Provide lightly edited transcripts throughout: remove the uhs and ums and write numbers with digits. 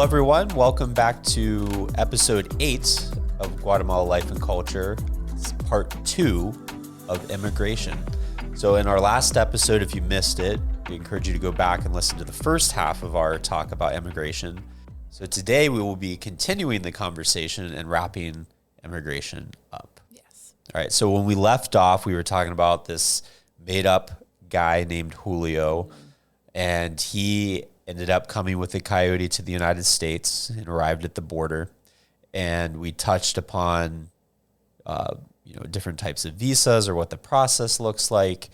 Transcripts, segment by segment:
everyone. Welcome back to episode 8 of Guatemala Life and Culture. It's part 2 of immigration. So in our last episode, if you missed it, we encourage you to go back and listen to the first half of our talk about immigration. So today we will be continuing the conversation and wrapping immigration up. Yes. All right. So when we left off, we were talking about this made-up guy named Julio, and he ended up coming with a coyote to the United States and arrived at the border. And we touched upon, different types of visas or what the process looks like.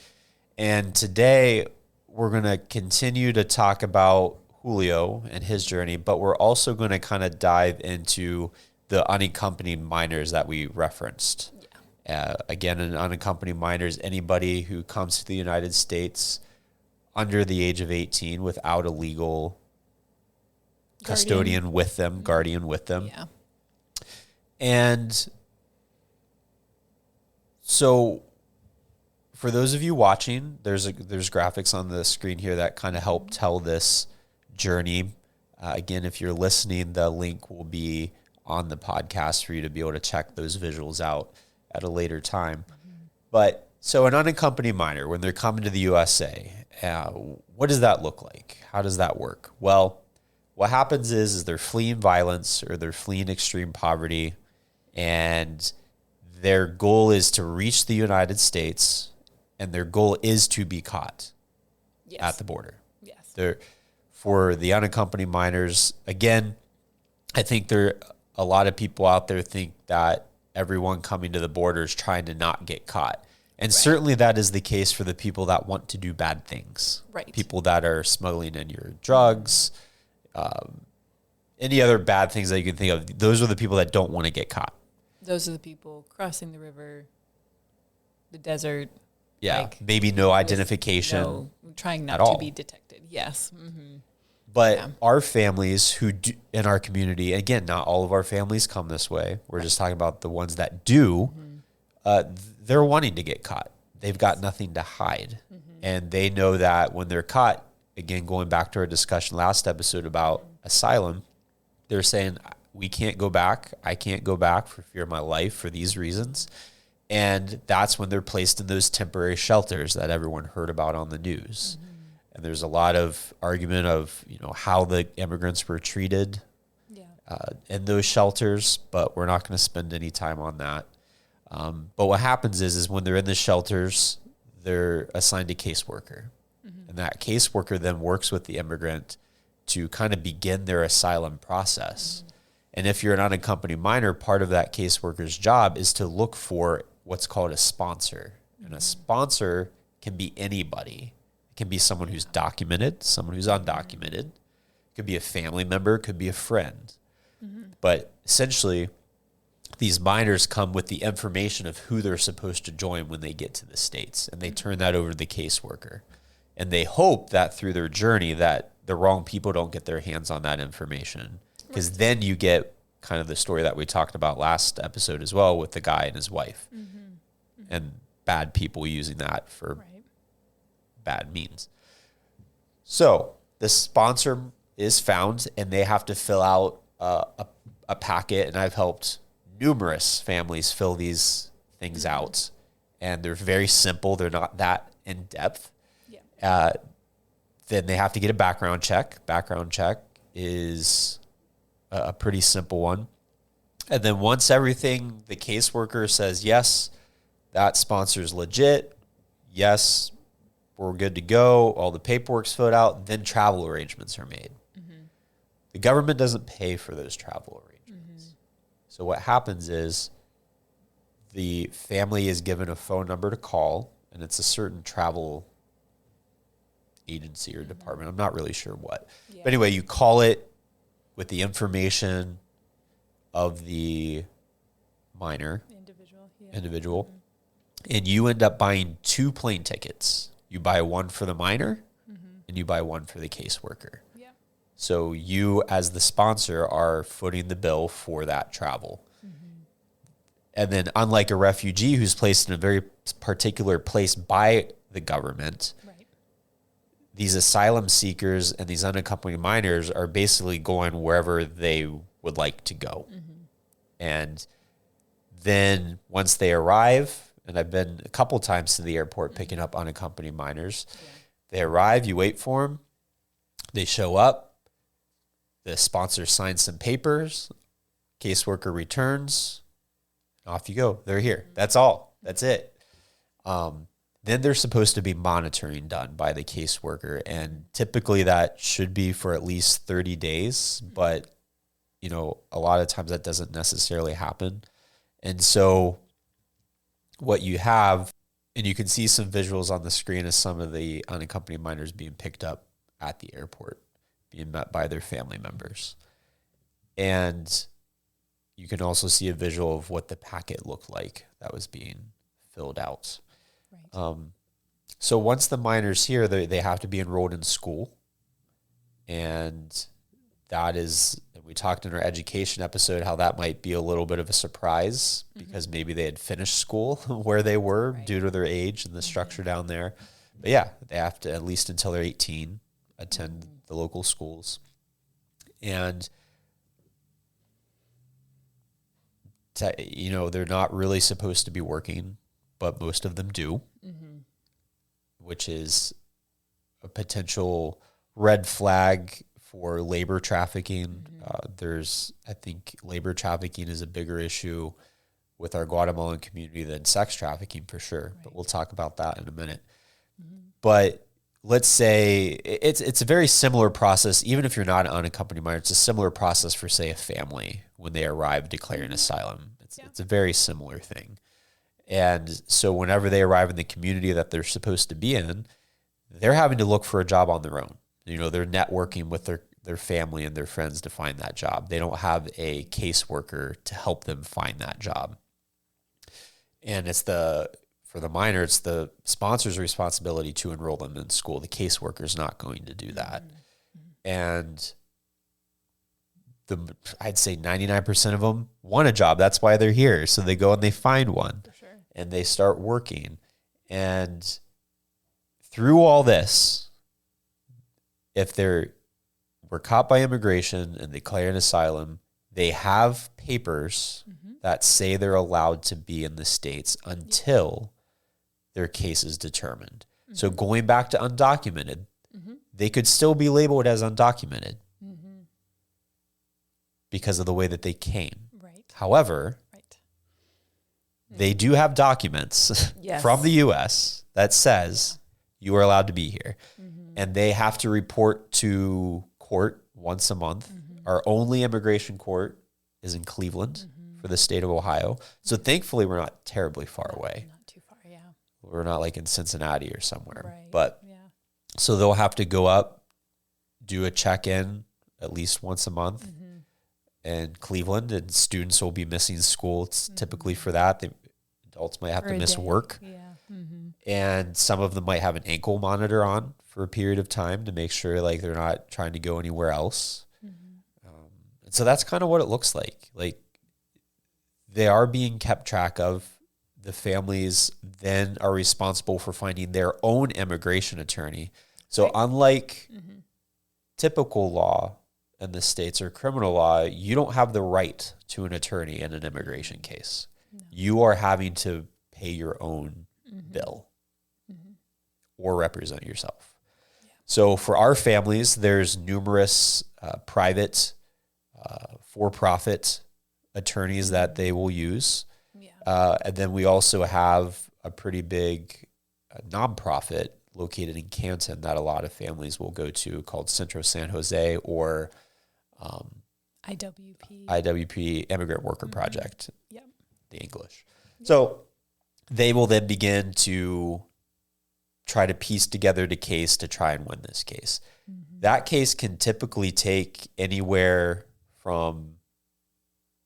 And today we're going to continue to talk about Julio and his journey, but we're also going to kind of dive into the unaccompanied minors that we referenced. Yeah. Again, an unaccompanied minor is anybody who comes to the United States under the age of 18 without a legal custodian with them, guardian with them. Yeah. And so for those of you watching, there's graphics on the screen here that kind of help tell this journey. Again, if you're listening, the link will be on the podcast for you to be able to check those visuals out at a later time. But so an unaccompanied minor, when they're coming to the USA, what does that look like? How does that work? Well, what happens is they're fleeing violence or they're fleeing extreme poverty, and their goal is to reach the United States, and their goal is to be caught at the border. Yes. For the unaccompanied minors, again, I think a lot of people out there think that everyone coming to the border is trying to not get caught. And certainly that is the case for the people that want to do bad things. Right. People that are smuggling in your drugs, any other bad things that you can think of. Those are the people that don't want to get caught. Those are the people crossing the river, the desert. Yeah, maybe no identification. No, trying not to be detected. Yes. Mm-hmm. But our families who do, in our community, again, not all of our families come this way. We're just talking about the ones that do. They're wanting to get caught. They've got nothing to hide. And they know that when they're caught, again, going back to our discussion last episode about asylum, they're saying, we can't go back. I can't go back for fear of my life for these reasons. And that's when they're placed in those temporary shelters that everyone heard about on the news. And there's a lot of argument of, how the immigrants were treated in those shelters, but we're not going to spend any time on that. But what happens is when they're in the shelters, they're assigned a caseworker. And that caseworker then works with the immigrant to kind of begin their asylum process. And if you're an unaccompanied minor, part of that caseworker's job is to look for what's called a sponsor. And a sponsor can be anybody. It can be someone who's documented, someone who's undocumented. It could be a family member, it could be a friend. But essentially, these minors come with the information of who they're supposed to join when they get to the States, and they turn that over to the caseworker. And they hope that through their journey that the wrong people don't get their hands on that information, because then you get kind of the story that we talked about last episode as well with the guy and his wife and bad people using that for bad means. So the sponsor is found, and they have to fill out a packet, and I've helped numerous families fill these things out, and they're very simple. They're not that in depth. Then they have to get a background check. Background check is a pretty simple one. And then once everything, the caseworker says, yes, that sponsor's legit. Yes, we're good to go. All the paperwork's filled out. Then travel arrangements are made. The government doesn't pay for those travel arrangements. So what happens is the family is given a phone number to call, and it's a certain travel agency or department. I'm not really sure what. But anyway, you call it with the information of the minor, individual, and you end up buying 2 plane tickets. You buy one for the minor, and you buy one for the caseworker. So you, as the sponsor, are footing the bill for that travel. And then unlike a refugee who's placed in a very particular place by the government, these asylum seekers and these unaccompanied minors are basically going wherever they would like to go. And then once they arrive, and I've been a couple times to the airport picking up unaccompanied minors, they arrive, you wait for them, they show up, the sponsor signs some papers, caseworker returns, off you go. They're here. That's all. That's it. Then there's supposed to be monitoring done by the caseworker, and typically that should be for at least 30 days, but a lot of times that doesn't necessarily happen. And so what you have, and you can see some visuals on the screen of some of the unaccompanied minors being picked up at the airport, being met by their family members. And you can also see a visual of what the packet looked like that was being filled out. Right. So once the minor's here, they have to be enrolled in school. And that is, we talked in our education episode how that might be a little bit of a surprise because maybe they had finished school where they were due to their age and the structure down there. But yeah, they have to, at least until they're 18, attend the local schools. And they're not really supposed to be working, but most of them do, which is a potential red flag for labor trafficking. I think labor trafficking is a bigger issue with our Guatemalan community than sex trafficking for sure, but we'll talk about that in a minute. But let's say it's a very similar process, even if you're not an unaccompanied minor, it's a similar process for, say, a family when they arrive declaring asylum. It's a very similar thing. And so whenever they arrive in the community that they're supposed to be in, they're having to look for a job on their own. They're networking with their family and their friends to find that job. They don't have a caseworker to help them find that job. And for the minor, it's the sponsor's responsibility to enroll them in school. The caseworker's not going to do that. And I'd say 99% of them want a job. That's why they're here. So they go and they find one. For sure. And they start working. And through all this, if were caught by immigration and declare an asylum, they have papers that say they're allowed to be in the States until their case is determined. So going back to undocumented, they could still be labeled as undocumented because of the way that they came. Right. However, they do have documents from the U.S. that says you are allowed to be here. And they have to report to court once a month. Our only immigration court is in Cleveland for the state of Ohio. So thankfully, we're not terribly far away. Not too far, yeah. We're not like in Cincinnati or somewhere. Right. But so they'll have to go up, do a check-in at least once a month in Cleveland, and students will be missing school. It's typically for that. Adults might have to miss work. Yeah. And some of them might have an ankle monitor on for a period of time to make sure like they're not trying to go anywhere else. And so that's kind of what it looks like. Like they are being kept track of. The families then are responsible for finding their own immigration attorney. So unlike typical law in the States or criminal law, you don't have the right to an attorney in an immigration case. No. You are having to pay your own bill or represent yourself. Yeah. So for our families, there's numerous private, for-profit attorneys that they will use. Yeah. And then we also have a pretty big nonprofit located in Canton that a lot of families will go to called Centro San Jose or IWP, Immigrant Worker Project, the English. Yep. So they will then begin to try to piece together the case to try and win this case. That case can typically take anywhere from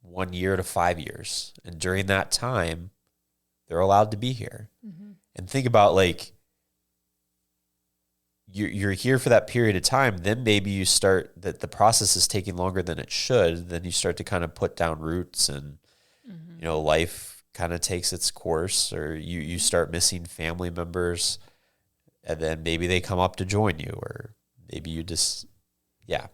1 year to 5 years. And during that time, they're allowed to be here. And think about like, you're here for that period of time, then maybe you start that the process is taking longer than it should. Then you start to kind of put down roots and, life kind of takes its course, or you start missing family members. and then maybe they come up to join you, or maybe you just, yeah.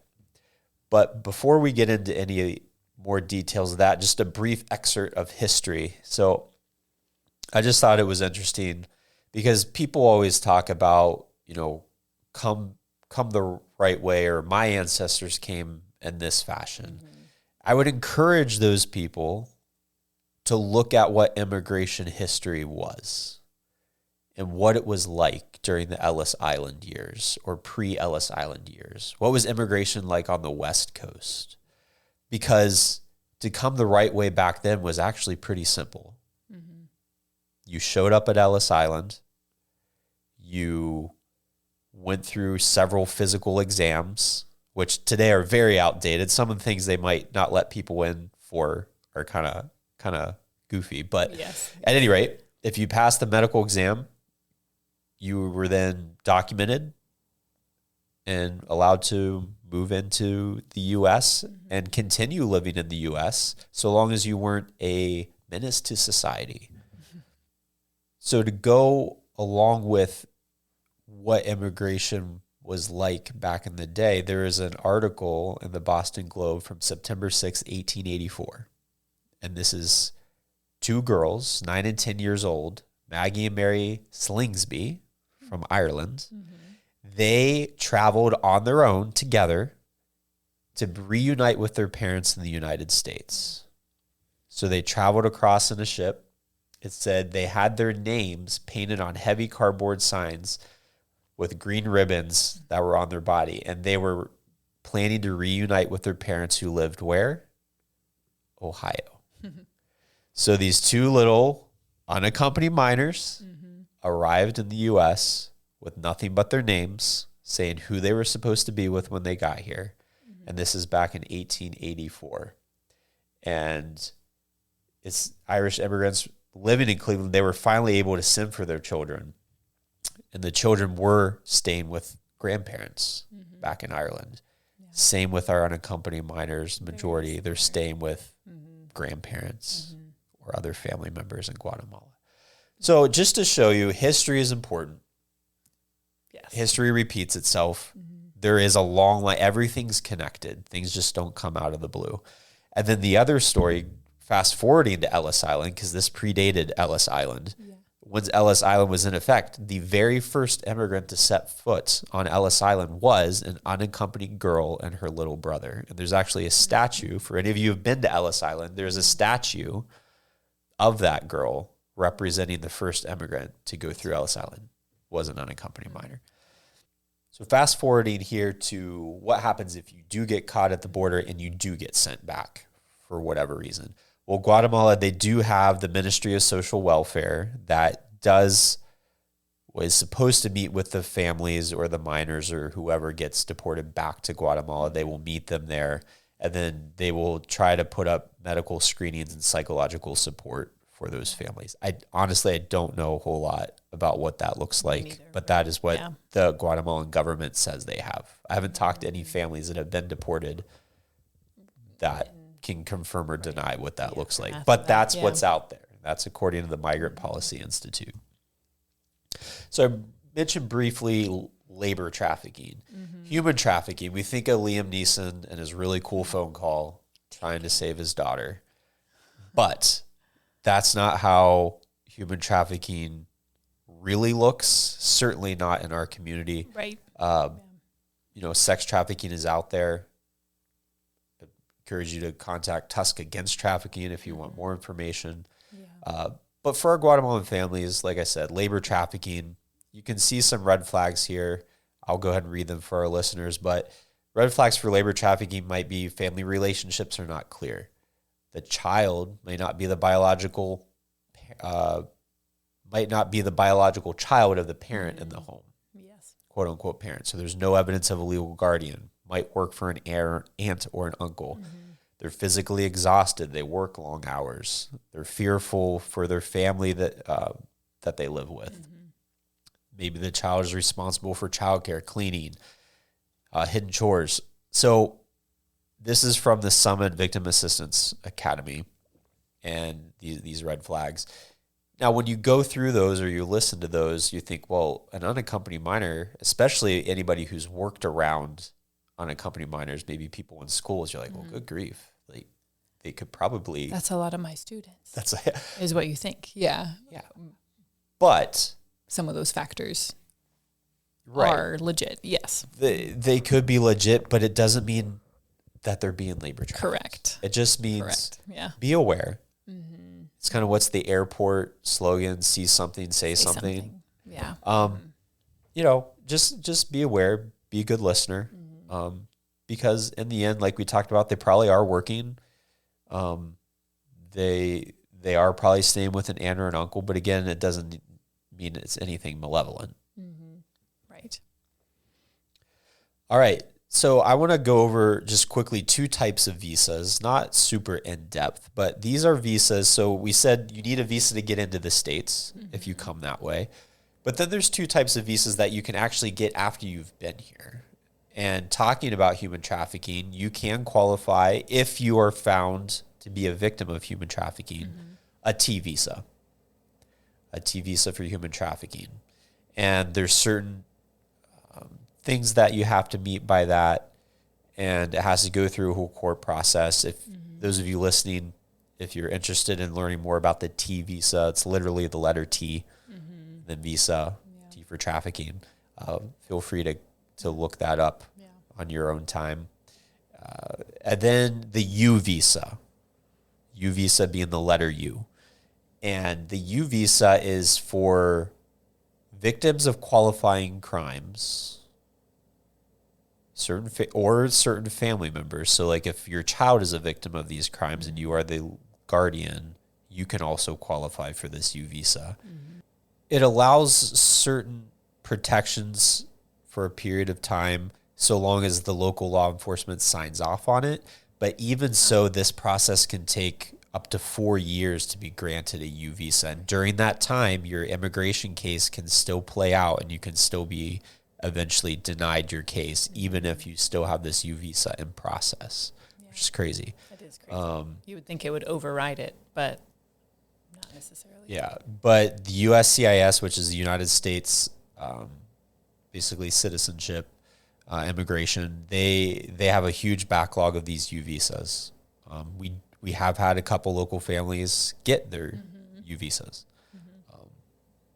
But before we get into any more details of that, just a brief excerpt of history. So I just thought it was interesting because people always talk about, come the right way, or my ancestors came in this fashion. Mm-hmm. I would encourage those people to look at what immigration history was and what it was like during the Ellis Island years or pre-Ellis Island years. What was immigration like on the West Coast? Because to come the right way back then was actually pretty simple. Mm-hmm. You showed up at Ellis Island. You went through several physical exams, which today are very outdated. Some of the things they might not let people in for are kind of goofy. But yes. At any rate, if you passed the medical exam, you were then documented and allowed to move into the U.S. Mm-hmm. and continue living in the U.S. so long as you weren't a menace to society. Mm-hmm. So to go along with what immigration was like back in the day, there is an article in the Boston Globe from September 6, 1884. And this is two girls, 9 and 10 years old, Maggie and Mary Slingsby from Ireland. Mm-hmm. They traveled on their own together to reunite with their parents in the United States. So they traveled across in a ship. It said they had their names painted on heavy cardboard signs with green ribbons that were on their body. And they were planning to reunite with their parents who lived where? Ohio. So these two little unaccompanied minors arrived in the U.S. with nothing but their names, saying who they were supposed to be with when they got here. Mm-hmm. And this is back in 1884. And it's Irish immigrants living in Cleveland. They were finally able to send for their children. And the children were staying with grandparents back in Ireland. Yeah. Same with our unaccompanied minors. Majority, they're staying with grandparents or other family members in Guatemala. So just to show you, history is important. Yes. History repeats itself. Mm-hmm. There is a long line. Everything's connected. Things just don't come out of the blue. And then the other story, fast forwarding to Ellis Island, because this predated Ellis Island. Yeah. Once Ellis Island was in effect, the very first immigrant to set foot on Ellis Island was an unaccompanied girl and her little brother. And there's actually a statue, for any of you who have been to Ellis Island, there's a statue of that girl representing the first immigrant to go through Ellis Island, was an unaccompanied minor. So fast forwarding here to what happens if you do get caught at the border and you do get sent back for whatever reason. Well, Guatemala, they do have the Ministry of Social Welfare that was supposed to meet with the families or the minors or whoever gets deported back to Guatemala. They will meet them there, and then they will try to put up medical screenings and psychological support for those families. I don't know a whole lot about what that looks like, but that is what the Guatemalan government says they have. I haven't talked to any families that have been deported that can confirm or deny what that looks like. But that's what's out there. That's according to the Migrant Policy Institute. So I mentioned briefly labor trafficking. Mm-hmm. Human trafficking, we think of Liam Neeson and his really cool phone call trying to save his daughter. But that's not how human trafficking really looks, certainly not in our community. Right. Sex trafficking is out there. I encourage you to contact Tusk Against Trafficking if you want more information. Yeah. But for our Guatemalan families, like I said, labor trafficking, you can see some red flags here. I'll go ahead and read them for our listeners, but red flags for labor trafficking might be family relationships are not clear. The child may not be the biological child of the parent in the home. Yes. Quote unquote parent. So there's no evidence of a legal guardian. Might work for an aunt or an uncle. Mm-hmm. They're physically exhausted. They work long hours. They're fearful for their family that they live with. Mm-hmm. Maybe the child is responsible for childcare, cleaning, hidden chores. So this is from the Summit Victim Assistance Academy and these red flags. Now, when you go through those or you listen to those, you think, well, an unaccompanied minor, especially anybody who's worked around unaccompanied minors, maybe people in schools, you're like, well, good grief. Like, they could probably... That's a lot of my students. That's is what you think. Yeah. Yeah. But... Some of those factors right. are legit, yes. They could be legit, but it doesn't mean that they're being labor trafficked. Correct. It just means Yeah. be aware. It's kind of what's the airport slogan, see something, say something. Yeah. You know, just be aware, be a good listener. Because in the end, like we talked about, they probably are working. They are probably staying with an aunt or an uncle, but again, it doesn't mean it's anything malevolent. Right. All right. So I want to go over just quickly 2 types of visas, not super in depth, but these are visas. So we said you need a visa to get into the States if you come that way. But then there's 2 types of visas that you can actually get after you've been here. And talking about human trafficking, you can qualify if you are found to be a victim of human trafficking, a T visa for human trafficking. And there's certain things that you have to meet by that, and it has to go through a whole court process. If those of you listening, if you're interested in learning more about the T visa, it's literally the letter T, then visa, T for trafficking. Feel free to look that up on your own time. And then the U visa being the letter U. And the U visa is for victims of qualifying crimes, certain family members. So like if your child is a victim of these crimes and you are the guardian, you can also qualify for this U visa. It allows certain protections for a period of time so long as the local law enforcement signs off on it. But even so, this process can take up to 4 years to be granted a U visa. And during that time, your immigration case can still play out and you can still be eventually denied your case, even if you still have this U visa in process, which is crazy. It is crazy. You would think it would override it, but not necessarily. Yeah, but the USCIS, which is the United States, basically citizenship, immigration, they have a huge backlog of these U visas. We have had a couple local families get their U visas,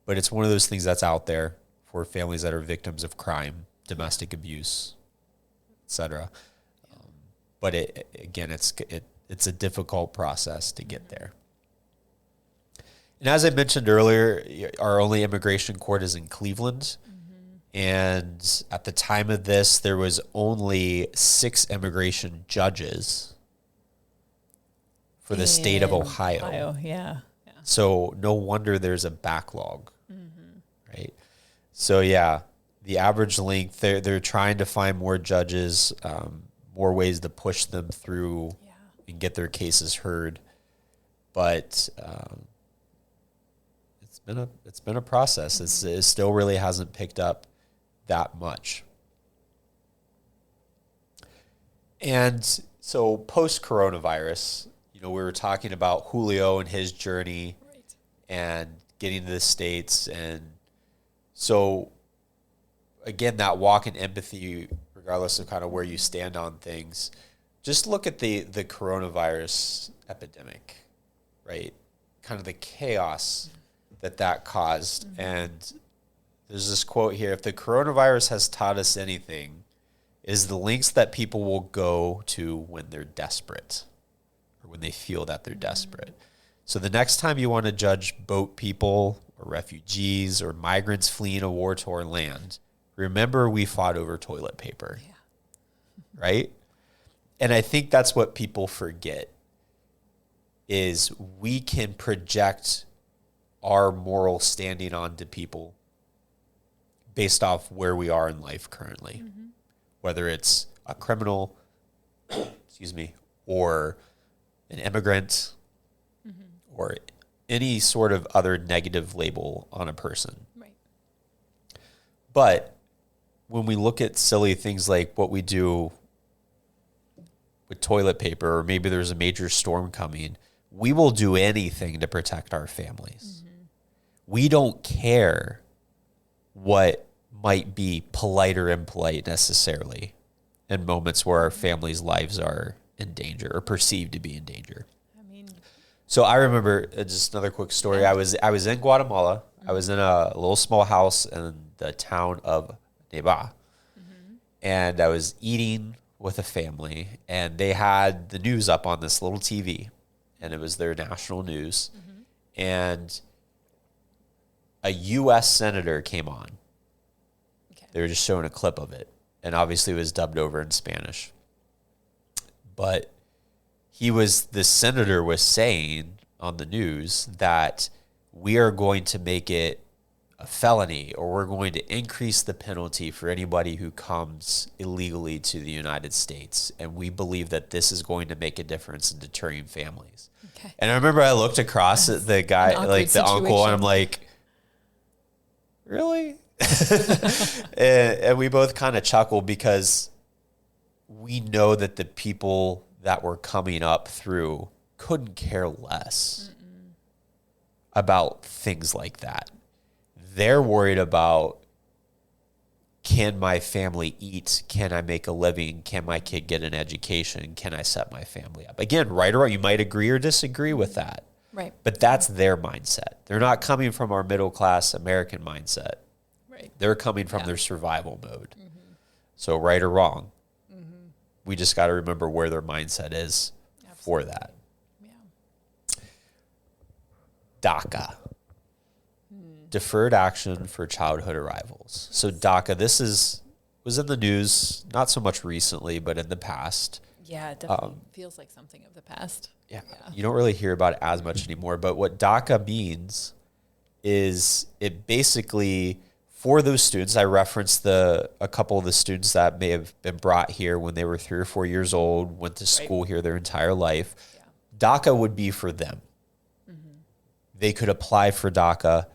but it's one of those things that's out there for families that are victims of crime, domestic abuse, etc. But it's a difficult process to get there. And as I mentioned earlier, our only immigration court is in Cleveland. And at the time of this, there was only 6 immigration judges for the state of Ohio. Yeah. So no wonder there's a backlog, right? So yeah, the average length, they're trying to find more judges, more ways to push them through and get their cases heard. But it's been a process. It still really hasn't picked up that much. And so post-coronavirus, we were talking about Julio and his journey and getting to the States. And so, again, that walk in empathy, regardless of kind of where you stand on things, just look at the coronavirus epidemic, right? Kind of the chaos that caused. And there's this quote here: if the coronavirus has taught us anything, it is the lengths that people will go to when they're desperate, or when they feel that they're desperate. So the next time you want to judge boat people or refugees or migrants fleeing a war-torn land, remember we fought over toilet paper, right? And I think that's what people forget, is we can project our moral standing onto people based off where we are in life currently, whether it's a criminal, or an immigrant, or any sort of other negative label on a person. Right. But when we look at silly things like what we do with toilet paper, or maybe there's a major storm coming, we will do anything to protect our families, we don't care what might be polite or impolite necessarily in moments where our family's lives are in danger or perceived to be in danger. So I remember just another quick story. I was in Guatemala. I was in a little small house in the town of Neiva, and I was eating with a family, and they had the news up on this little TV, and it was their national news, and a U.S. senator came on. Okay. They were just showing a clip of it, and obviously it was dubbed over in Spanish. But the senator was saying on the news that we are going to make it a felony, or we're going to increase the penalty for anybody who comes illegally to the United States. And we believe that this is going to make a difference in deterring families. Okay. And I remember I looked across at the guy, like the uncle, and I'm like, really? and we both kind of chuckled because we know that the people that were coming up through couldn't care less about things like that. They're worried about, can my family eat? Can I make a living? Can my kid get an education? Can I set my family up? Again, right or wrong, you might agree or disagree with that. Right. But that's their mindset. They're not coming from our middle-class American mindset. Right. They're coming from their survival mode. So right or wrong, we just got to remember where their mindset is for that. Yeah. DACA. Deferred Action for Childhood Arrivals. So DACA, was in the news, not so much recently, but in the past. Yeah, it definitely feels like something of the past. Yeah, you don't really hear about it as much anymore. But what DACA means is it basically, for those students, I referenced a couple of the students that may have been brought here when they were 3 or 4 years old, went to school here their entire life. Yeah. DACA would be for them. They could apply for DACA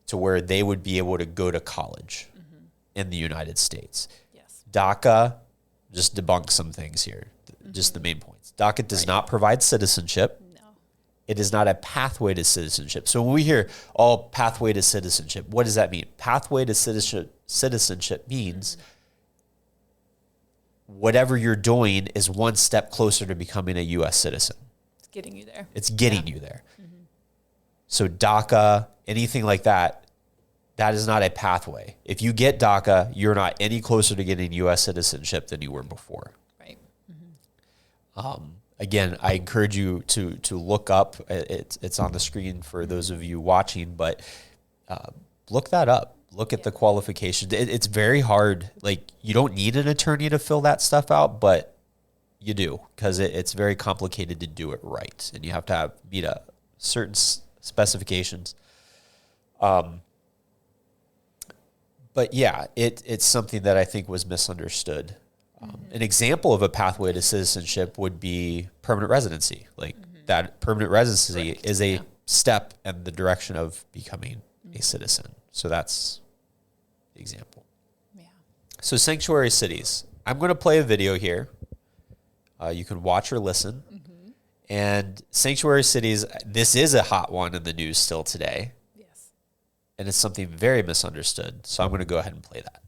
to where they would be able to go to college in the United States. Yes. DACA, just debunk some things here, just the main points. DACA does not provide citizenship. No. It is not a pathway to citizenship. So when we hear, pathway to citizenship, what does that mean? Pathway to citizenship means whatever you're doing is one step closer to becoming a U.S. citizen. It's getting you there. It's getting you there. So DACA, anything like that, that is not a pathway. If you get DACA, you're not any closer to getting U.S. citizenship than you were before. Right. Again, I encourage you to look up. It's on the screen for those of you watching, but look that up. Look at the qualifications. It's very hard. Like, you don't need an attorney to fill that stuff out, but you do, because it's very complicated to do it right, and you have to meet a certain specifications. But yeah, it's something that I think was misunderstood. An example of a pathway to citizenship would be permanent residency. Like that permanent residency is a step in the direction of becoming a citizen. So that's the example. Yeah. So sanctuary cities. I'm going to play a video here. You can watch or listen. And sanctuary cities, this is a hot one in the news still today. Yes. And it's something very misunderstood. So I'm going to go ahead and play that.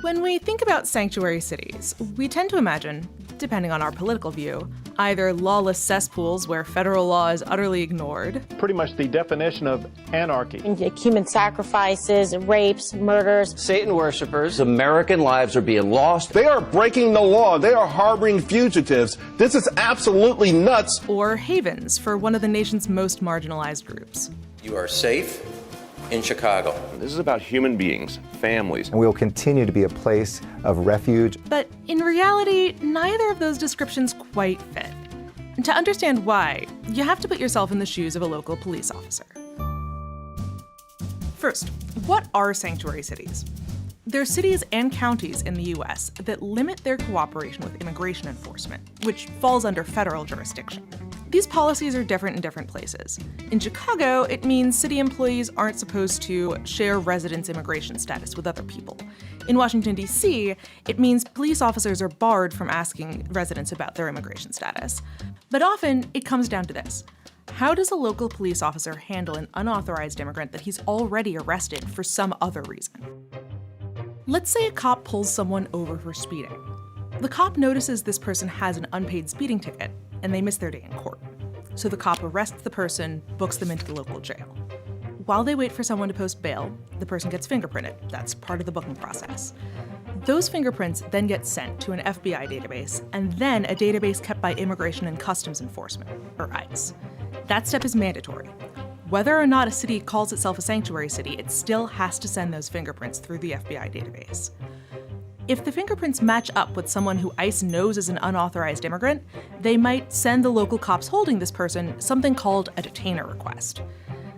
When we think about sanctuary cities, we tend to imagine, depending on our political view, either lawless cesspools where federal law is utterly ignored. Pretty much the definition of anarchy. Human sacrifices, rapes, murders. Satan worshipers. American lives are being lost. They are breaking the law. They are harboring fugitives. This is absolutely nuts. Or havens for one of the nation's most marginalized groups. You are safe in Chicago. This is about human beings, families. And we will continue to be a place of refuge. But in reality, neither of those descriptions quite fit. And to understand why, you have to put yourself in the shoes of a local police officer. First, what are sanctuary cities? They're cities and counties in the U.S. that limit their cooperation with immigration enforcement, which falls under federal jurisdiction. These policies are different in different places. In Chicago, it means city employees aren't supposed to share residence immigration status with other people. In Washington, D.C., it means police officers are barred from asking residents about their immigration status. But often, it comes down to this. How does a local police officer handle an unauthorized immigrant that he's already arrested for some other reason? Let's say a cop pulls someone over for speeding. The cop notices this person has an unpaid speeding ticket, and they miss their day in court. So the cop arrests the person, books them into the local jail. While they wait for someone to post bail, the person gets fingerprinted. That's part of the booking process. Those fingerprints then get sent to an FBI database, and then a database kept by Immigration and Customs Enforcement, or ICE. That step is mandatory. Whether or not a city calls itself a sanctuary city, it still has to send those fingerprints through the FBI database. If the fingerprints match up with someone who ICE knows is an unauthorized immigrant, they might send the local cops holding this person something called a detainer request.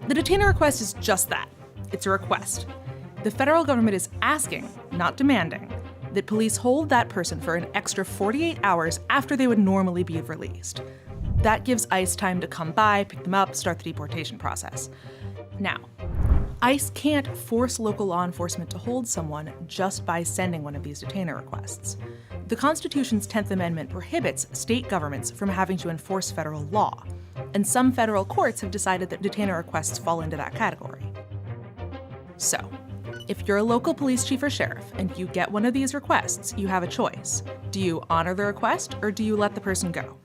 The detainer request is just that. It's a request. The federal government is asking, not demanding, that police hold that person for an extra 48 hours after they would normally be released. That gives ICE time to come by, pick them up, start the deportation process. Now, ICE can't force local law enforcement to hold someone just by sending one of these detainer requests. The Constitution's 10th Amendment prohibits state governments from having to enforce federal law, and some federal courts have decided that detainer requests fall into that category. So, if you're a local police chief or sheriff and you get one of these requests, you have a choice. Do you honor the request or do you let the person go?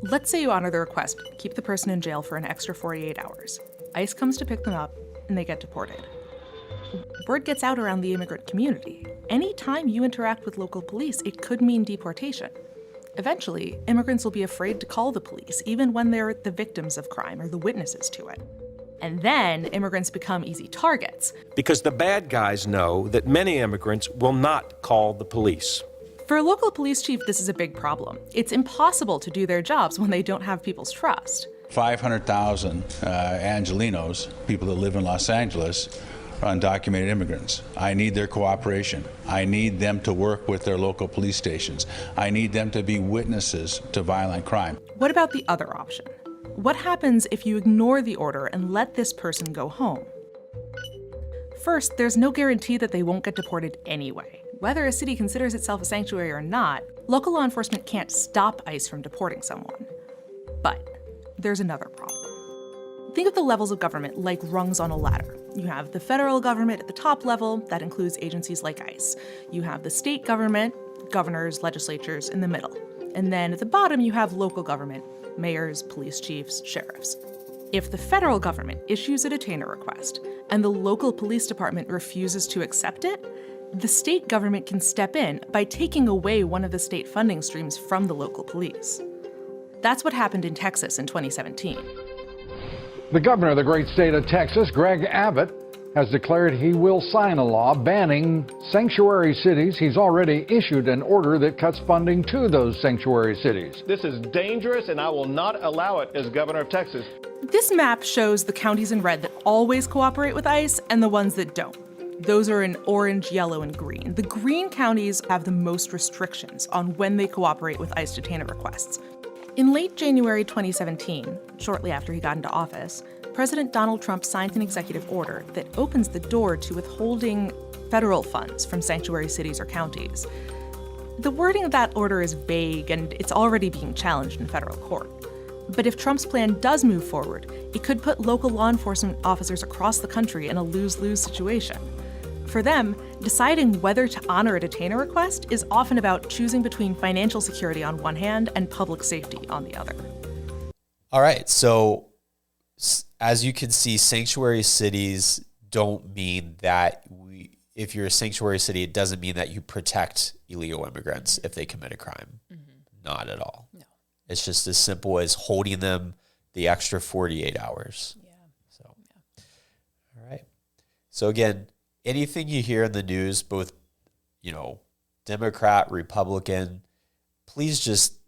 Let's say you honor the request, keep the person in jail for an extra 48 hours. ICE comes to pick them up, and they get deported. Word gets out around the immigrant community. Anytime you interact with local police, it could mean deportation. Eventually, immigrants will be afraid to call the police, even when they're the victims of crime or the witnesses to it. And then immigrants become easy targets. Because the bad guys know that many immigrants will not call the police. For a local police chief, this is a big problem. It's impossible to do their jobs when they don't have people's trust. 500,000 Angelenos, people that live in Los Angeles, are undocumented immigrants. I need their cooperation. I need them to work with their local police stations. I need them to be witnesses to violent crime. What about the other option? What happens if you ignore the order and let this person go home? First, there's no guarantee that they won't get deported anyway. Whether a city considers itself a sanctuary or not, local law enforcement can't stop ICE from deporting someone. But there's another problem. Think of the levels of government like rungs on a ladder. You have the federal government at the top level, that includes agencies like ICE. You have the state government, governors, legislatures in the middle. And then at the bottom, you have local government, mayors, police chiefs, sheriffs. If the federal government issues a detainer request and the local police department refuses to accept it, the state government can step in by taking away one of the state funding streams from the local police. That's what happened in Texas in 2017. The governor of the great state of Texas, Greg Abbott, has declared he will sign a law banning sanctuary cities. He's already issued an order that cuts funding to those sanctuary cities. This is dangerous, and I will not allow it as governor of Texas. This map shows the counties in red that always cooperate with ICE and the ones that don't. Those are in orange, yellow, and green. The green counties have the most restrictions on when they cooperate with ICE detainer requests. In late January 2017, shortly after he got into office, President Donald Trump signed an executive order that opens the door to withholding federal funds from sanctuary cities or counties. The wording of that order is vague, and it's already being challenged in federal court. But if Trump's plan does move forward, it could put local law enforcement officers across the country in a lose-lose situation. For them, deciding whether to honor a detainer request is often about choosing between financial security on one hand and public safety on the other. All right, so as you can see, sanctuary cities don't mean that if you're a sanctuary city, it doesn't mean that you protect illegal immigrants if they commit a crime. Mm-hmm. Not at all. No. It's just as simple as holding them the extra 48 hours. Yeah. So, yeah. All right. So again, anything you hear in the news, both, Democrat, Republican, please just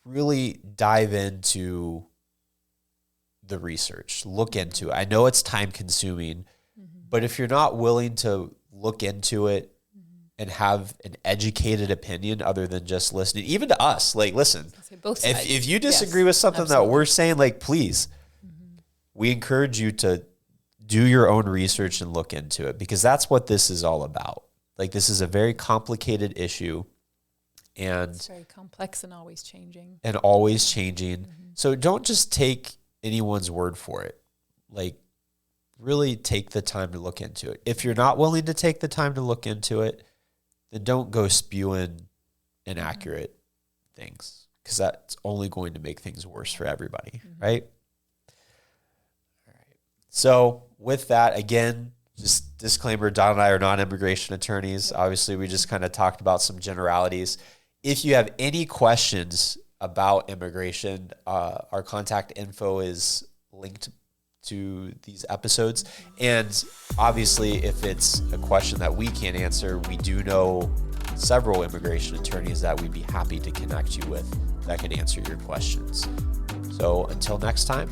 really dive into the research, look into it. I know it's time consuming, but if you're not willing to look into it and have an educated opinion other than just listening, even to us, listen, if you disagree with something that we're saying, please, we encourage you to do your own research and look into it, because that's what this is all about. This is a very complicated issue, and it's very complex and always changing. Mm-hmm. So don't just take anyone's word for it. Like, really take the time to look into it. If you're not willing to take the time to look into it, then don't go spewing inaccurate things, because that's only going to make things worse for everybody, right? All right. So with that, again, just disclaimer, Don and I are not immigration attorneys. Obviously, we just kind of talked about some generalities. If you have any questions about immigration, our contact info is linked to these episodes. And obviously, if it's a question that we can't answer, we do know several immigration attorneys that we'd be happy to connect you with that can answer your questions. So until next time.